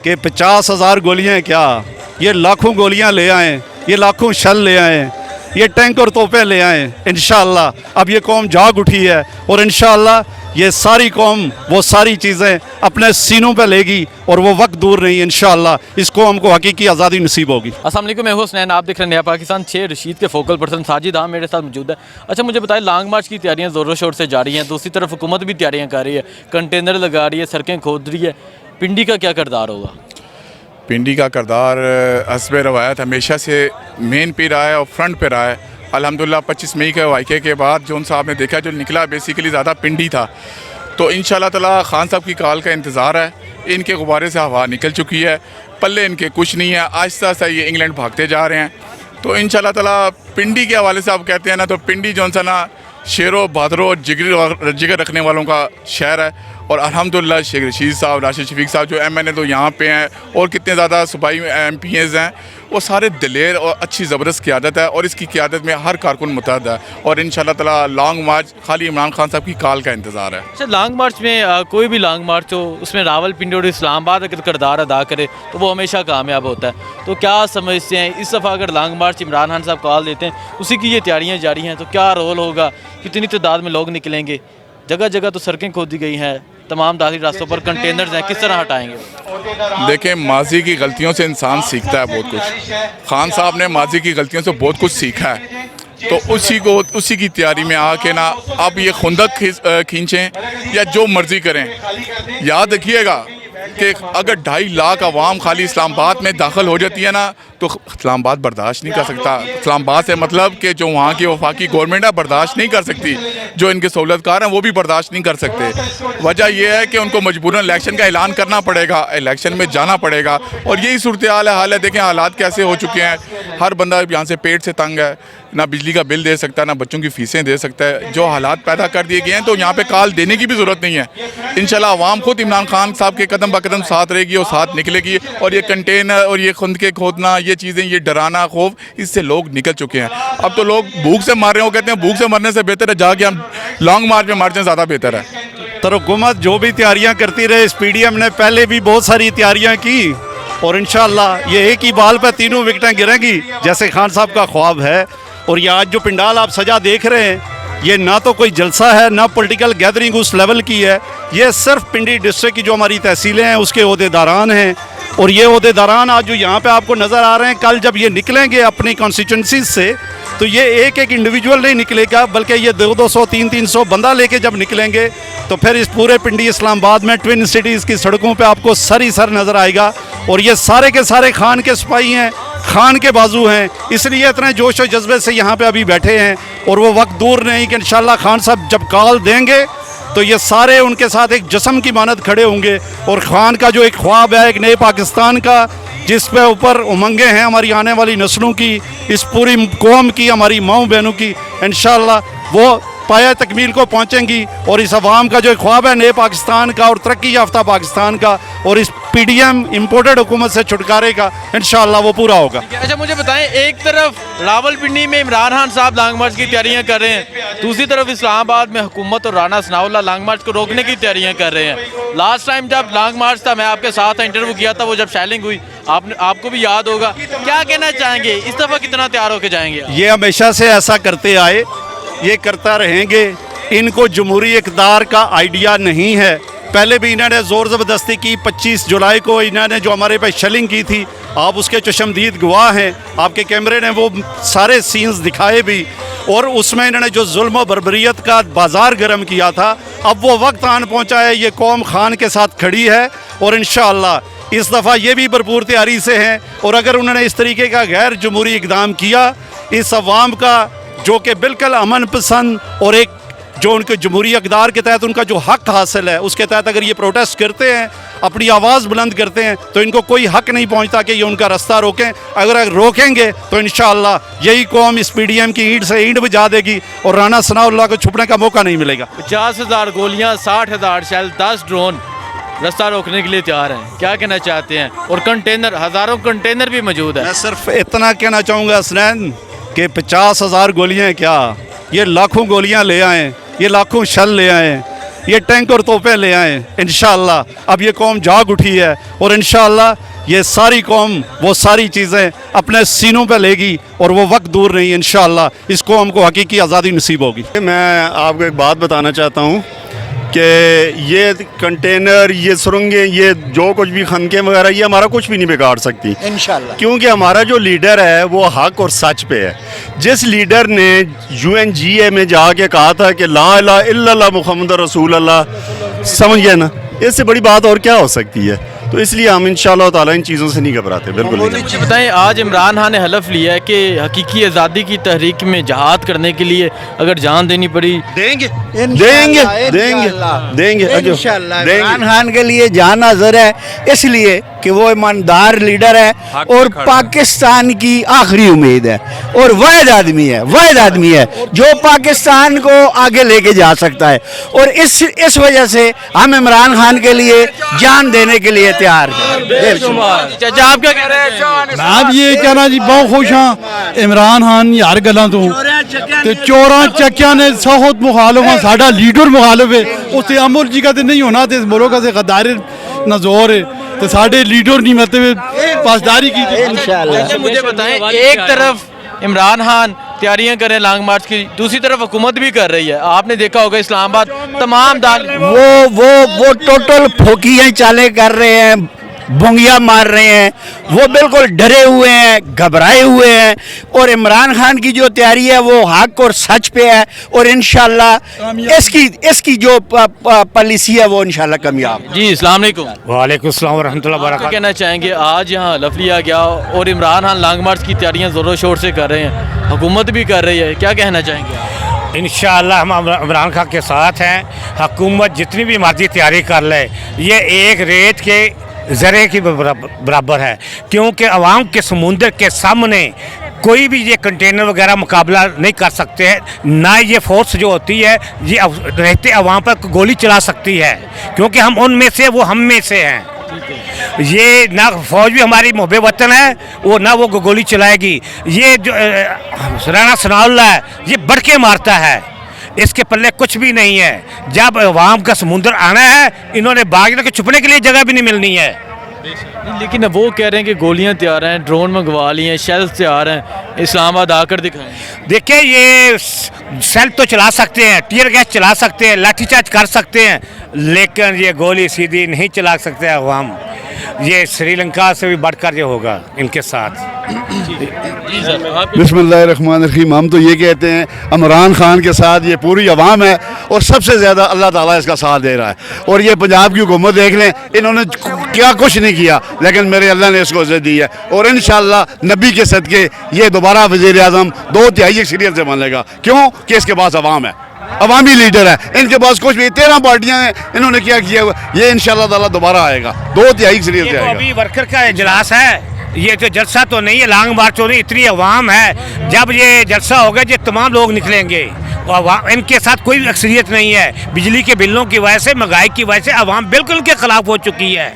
कि 50,000 गोलियां क्या, ये लाखों गोलियां ले आएँ, ये लाखों शल ले आएँ, ये टैंक और तोपें ले आएँ। इंशाअल्लाह अब ये कौम जाग उठी है और इंशाअल्लाह ये सारी कौम वो सारी चीज़ें अपने सीनों पे लेगी और वो वक्त दूर नहीं, इंशाअल्लाह इस कौम को हकीकी आज़ादी नसीब होगी। अस्सलाम वालेकुम, मैं हुसनैन, आप देख रहे हैं नया पाकिस्तान। 6 रशीद के फोकल पर्सन साजिद आम मेरे साथ मौजूद है। अच्छा मुझे बताएं, लॉन्ग मार्च की तैयारियां ज़ोरों शोर से जारी हैं, दूसरी तरफ हुकूमत भी तैयारियां कर रही है, कंटेनर लगा रही है, सड़कें खोद रही है। पिंडी का क्या किरदार होगा? पिंडी का किरदार हस्ब रवायत हमेशा से मेन पे रहा है और फ्रंट पे रहा है। अल्हम्दुलिल्लाह 25 मई के वाक़े के बाद जो साहब ने देखा, जो निकला बेसिकली ज़्यादा पिंडी था। तो इंशाअल्लाह ताला खान साहब की कॉल का इंतज़ार है। इनके गुब्बारे से हवा निकल चुकी है, पल्ले इनके कुछ नहीं है, आहिस्ता आहिस्ता ये इंग्लैंड भागते जा रहे हैं। तो इंशाअल्लाह ताला पिंडी के हवाले से आप कहते हैं ना, तो पिंडी जो सा ना शेरों बहादुरों जिगर रखने वालों का शहर है। और अल्हम्दुलिल्लाह शेख रशीद साहब, राशिद शफीक साहब जो MNA तो यहाँ पे हैं, और कितने ज़्यादा सूबाई MPs हैं, वो सारे दिलेर और अच्छी ज़बरदस्त क़ियादत है और इसकी क़ियादत में हर कारकुन मुतहद है। और इंशाअल्लाह ताला लॉन्ग मार्च खाली इमरान खान साहब की कॉल का इंतज़ार है। अच्छा, लॉन्ग मार्च में कोई भी लॉन्ग मार्च हो, उसमें रावलपिंडी और इस्लामाबाद अगर किरदार अदा करे तो वो हमेशा कामयाब होता है। तो क्या समझते हैं इस दफ़ा अगर लॉन्ग मार्च इमरान खान साहब कॉल देते हैं, उसी की ये तैयारियाँ जारी हैं, तो क्या रोल होगा, कितनी तादाद में लोग निकलेंगे? जगह जगह तो सड़कें खोदी गई हैं, तमाम दाखिली रास्तों पर कंटेनर्स हैं, किस तरह हटाएंगे? देखें, माजी की गलतियों से इंसान सीखता है बहुत कुछ। खान साहब ने माजी की गलतियों से बहुत कुछ सीखा है, तो उसी की तैयारी में आके ना अब ये खुंदक खींचें या जो मर्जी करें। याद रखिएगा कि अगर 2.5 लाख आवाम खाली इस्लामाबाद में दाखिल हो जाती है ना, तो इस्लामाबाद बर्दाश्त नहीं कर सकता। इस्लामाबाद से मतलब कि जो वहाँ की वफाकी गवर्नमेंट है बर्दाश्त नहीं कर सकती, जो इनके सहूलतकार हैं वो भी बर्दाश्त नहीं कर सकते। वजह यह है कि उनको मजबूरन इलेक्शन का ऐलान करना पड़ेगा, इलेक्शन में जाना पड़ेगा। और यही सूरत हाल है। देखें हालात कैसे हो चुके हैं, हर बंदा यहाँ से पेट से तंग है, ना बिजली का बिल दे सकता है, ना बच्चों की फ़ीसें दे सकता है। जो हालात पैदा कर दिए गए हैं, तो यहाँ पे कॉल देने की भी ज़रूरत नहीं है। इंशाल्लाह आवाम खुद इमरान खान साहब के कदम ब कदम साथ रहेगी और साथ निकलेगी। और ये कंटेनर और ये खुंद के खोदना, ये चीज़ें, ये डराना खौफ, इससे लोग निकल चुके हैं। अब तो लोग भूख से मार रहे हैं। वो कहते हैं भूख से मरने से बेहतर है जाके हम लॉन्ग मार्च में मार जाएं, ज़्यादा बेहतर है। तो हुकूमत जो भी तैयारियां करती रहे, इस PDM ने पहले भी बहुत सारी तैयारियां की और इंशाअल्लाह ये एक ही बाल पर तीनों विकेटें गिरेंगी, जैसे खान साहब का ख्वाब है। और ये आज जो पिंडाल आप सजा देख रहे हैं, ये ना तो कोई जलसा है, ना पॉलिटिकल गैदरिंग उस लेवल की है। ये सिर्फ पिंडी डिस्ट्रिक्ट की जो हमारी तहसीलें हैं उसके ओहदेदारान हैं। और ये ओहदेदारान आज जो यहाँ पे आपको नज़र आ रहे हैं, कल जब ये निकलेंगे अपनी कॉन्स्टिट्यूंसी से, तो ये एक एक इंडिविजुअल नहीं निकलेगा, बल्कि ये 200 300 बंदा लेके जब निकलेंगे, तो फिर इस पूरे पिंडी इस्लामाबाद में ट्विन सिटीज़ की सड़कों पे आपको सर ही सर नज़र आएगा। और ये सारे के सारे खान के सिपाही हैं, खान के बाजू हैं, इसलिए इतने जोश और जज्बे से यहाँ पे अभी बैठे हैं। और वो वक्त दूर नहीं कि इंशाअल्लाह खान साहब जब कॉल देंगे तो ये सारे उनके साथ एक जिस्म की मानद खड़े होंगे। और खान का जो एक ख्वाब है एक नए पाकिस्तान का, जिस पे ऊपर उमंगें हैं हमारी आने वाली नस्लों की, इस पूरी कौम की, हमारी माओ बहनों की, इंशाअल्लाह वो पाया तकमील को पहुँचेंगी। और इस अवाम का जो ख्वाब है नए पाकिस्तान का और तरक्की याफ्ता पाकिस्तान का और इस PDM इम्पोर्टेड हुकूमत से छुटकारे का, इंशाअल्लाह वो पूरा होगा। अच्छा मुझे बताएं, एक तरफ रावलपिंडी में इमरान खान साहब लॉन्ग मार्च की तैयारियां कर रहे हैं, दूसरी तरफ इस्लामाबाद में हुकूमत और राना सनाउल्लाह लॉन्ग मार्च को रोकने की तैयारियां कर रहे हैं। लास्ट टाइम जब लॉन्ग मार्च था, मैं आपके साथ इंटरव्यू किया था, वो जब शेलिंग हुई, आपको भी याद होगा। क्या कहना चाहेंगे, इस दफ़ा कितना तैयार होकर जाएंगे? ये हमेशा से ऐसा करते आए, ये करता रहेंगे। इनको जमहूरी इक़्तिदार का आइडिया नहीं है। पहले भी इन्होंने ज़ोर ज़बरदस्ती की। 25 जुलाई को इन्होंने जो हमारे पे शेलिंग की थी, आप उसके चशमदीद गवाह हैं, आपके कैमरे ने वो सारे सीन्स दिखाए भी। और उसमें इन्होंने जो जुल्म और बर्बरियत का बाज़ार गर्म किया था, अब वो वक्त आन पहुँचा है, ये कौम खान के साथ खड़ी है। और इंशाअल्लाह इस दफ़ा ये भी भरपूर तैयारी से हैं। और अगर उन्होंने इस तरीके का गैर जमहूरी इक़दाम किया, इस अवाम का जो कि बिल्कुल अमन पसंद और एक जो उनके जमहूरी इक़्तिदार के तहत उनका जो हक हासिल है, उसके तहत अगर ये प्रोटेस्ट करते हैं, अपनी आवाज़ बुलंद करते हैं, तो इनको कोई हक नहीं पहुंचता कि ये उनका रास्ता रोकें। अगर रोकेंगे तो इंशाअल्लाह यही कौम इस PDM की ईंट से ईंट बजा देगी और राना सनाउल्लाह को छुपने का मौका नहीं मिलेगा। 50,000 गोलियाँ, 60,000 शेल, 10 ड्रोन रास्ता रोकने के लिए तैयार हैं। क्या कहना चाहते हैं? और कंटेनर, हज़ारों कंटेनर भी मौजूद है। मैं सिर्फ इतना कहना चाहूँगा हसनैन कि 50,000 गोलियाँ क्या, ये लाखों गोलियाँ ले आएँ, ये लाखों शल ले आएँ, ये टैंक और तोपें ले आएँ इंशाअल्लाह। अब ये कौम जाग उठी है और इंशाअल्लाह ये सारी कौम वो सारी चीज़ें अपने सीनों पे लेगी और वो वक्त दूर नहीं इंशाअल्लाह इस कौम को हकीकी आज़ादी नसीब होगी। मैं आपको एक बात बताना चाहता हूँ कि ये कंटेनर, ये सुरंगें, ये जो कुछ भी खनकें वगैरह, ये हमारा कुछ भी नहीं बिगाड़ सकती इंशाल्लाह। क्योंकि हमारा जो लीडर है वो हक और सच पे है। जिस लीडर ने UNGA में जाके कहा था कि ला इलाहा इल्लल्लाह मुहम्मद रसूल अल्लाह, समझ गए ना, इससे बड़ी बात और क्या हो सकती है। तो इसलिए हम इंशाअल्लाह ताला इन चीज़ों से नहीं घबराते, बिल्कुल नहीं। मुझे बताएं, आज इमरान खान ने हलफ लिया है कि हकीकी आज़ादी की तहरीक में जहाद करने के लिए अगर जान देनी पड़ी देंगे इंशाल्लाह, इंशाल्लाह। इमरान खान के लिए जान हाज़िर है, इसलिए कि वो ईमानदार लीडर है और पाकिस्तान की आखिरी उम्मीद है और वाहिद आदमी है जो पाकिस्तान को आगे लेके जा सकता है। और इस वजह से हम इमरान खान के लिए जान देने के लिए तैयार हैं। चाचा आप क्या कह रहे हैं? मैं ये कहना जी बहुत खुश हाँ इमरान खान यार गल्लां तो ते चोरां चक्कियां ने बहुत मुखालिफ हाँ, साडा लीडर मुखालिफ है, उससे अमर जी का तो नहीं होना, तो इस मुल्क से गद्दारी नजोर है, तो साडे लीडर नहीं मतलब पासदारी की इंशाल्लाह। अच्छा मुझे बताएं, एक तरफ इमरान खान तैयारियां कर रहे हैं लॉन्ग मार्च की, दूसरी तरफ हुकूमत भी कर रही है। आपने देखा होगा इस्लामाबाद तमाम दाल वो टोटल फोकियाँ चाले कर रहे हैं, बोंगिया मार रहे हैं, वो बिल्कुल डरे हुए हैं, घबराए हुए हैं। और इमरान खान की जो तैयारी है वो हक और सच पे है और इंशाल्लाह इसकी जो पॉलिसी है वो इंशाल्लाह कामयाब। जी अस्सलाम वालेकुम। वालेकुम सलाम व रहमतुल्लाहि व क्या बरकातहू। कहना चाहेंगे, आज यहाँ हलफ लिया गया और इमरान खान लॉन्ग मार्च की तैयारियां ज़ोरों शोर से कर रहे हैं, हुकूमत भी कर रही है, क्या कहना चाहेंगे आप? इंशाअल्लाह हम इमरान खान के साथ हैं। हुकूमत जितनी भी मर्जी तैयारी कर ले, ये एक रेत के ज़रे की बराबर है, क्योंकि अवाम के समुंदर के सामने कोई भी ये कंटेनर वगैरह मुकाबला नहीं कर सकते हैं। ना ये फोर्स जो होती है ये रहते अवाम पर गोली चला सकती है, क्योंकि हम उनमें से वो हम में से हैं। ये ना फौज भी हमारी मुहब्बे वतन है, वो ना वो गोली चलाएगी। ये जो राना सनाउल्लाह है ये बढ़ के मारता है, इसके पल्ले कुछ भी नहीं है। जब अवाम का समुंदर आना है, इन्होंने भागने के छुपने के लिए जगह भी नहीं मिलनी है। लेकिन अब वो कह रहे हैं कि गोलियां तैयार हैं, ड्रोन मंगवा लिए हैं, शेल्स तैयार हैं, इस्लामाबाद आकर दिखाएं। देखिए ये सेल तो चला सकते हैं, टीयर गैस चला सकते हैं, लाठीचार्ज कर सकते हैं, लेकिन ये गोली सीधी नहीं चला सकते अवाम। ये श्रीलंका से भी बढ़कर ये होगा इनके साथ। बिस्मिल्लाहिर्रहमानिर्रहीम। हम तो ये कहते हैं इमरान खान के साथ ये पूरी अवाम है और सबसे ज़्यादा अल्लाह ताला इसका साथ दे रहा है। और ये पंजाब की हुकूमत देख लें, इन्होंने क्या कुछ नहीं किया, लेकिन मेरे अल्लाह ने इसको इज़्ज़त दी है। और इंशाअल्लाह नबी के सदके ये दोबारा वज़ीर आज़म 2/3 अक्सरियत से बन लेगा। क्यों कि इसके पास अवाम है, अवामी लीडर है, इनके पास कुछ भी 13 पार्टियां हैं, इन्होंने क्या किया हुआ, ये इंशाअल्लाह ताला दोबारा आएगा, 2/3 अक्सरियत से ये तो आएगा। अभी वर्कर का इजलास है, ये जो जलसा तो नहीं है, लॉन्ग मार्च तो नहीं, इतनी अवाम है। जब ये जलसा होगा ये तमाम लोग निकलेंगे, इनके साथ कोई अक्सरियत नहीं है। बिजली के बिलों की वजह से, महंगाई की वजह से अवाम बिल्कुल इनके खिलाफ हो चुकी है।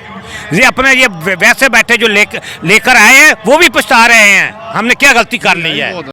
ये अपने ये वैसे बैठे जो लेकर आए हैं वो भी पछता रहे हैं, हमने क्या गलती कर ली है।